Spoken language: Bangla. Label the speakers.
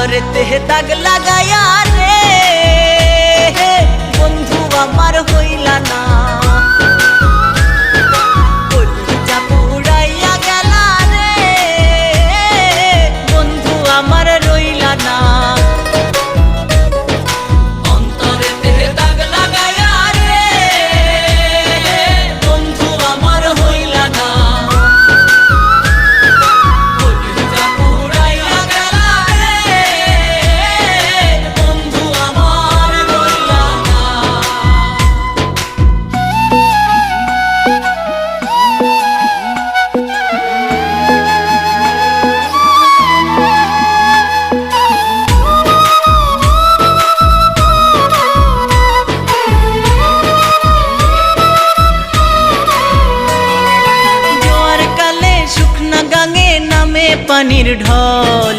Speaker 1: অন্তরেতে দাগ লাগায়া রে বন্ধু আমার হইলা না, কলিজা পুড়াইয়া গেলা রে বন্ধু আমার রইলা না। অন্তরেতে দাগ লাগায়া রে বন্ধু আমার হইলা না, কলিজা পুড়াইয়া গেলা রে বন্ধু আমার রইলা না। জোয়ার কালে শুকনা গাঙে নামে পানির ঢল,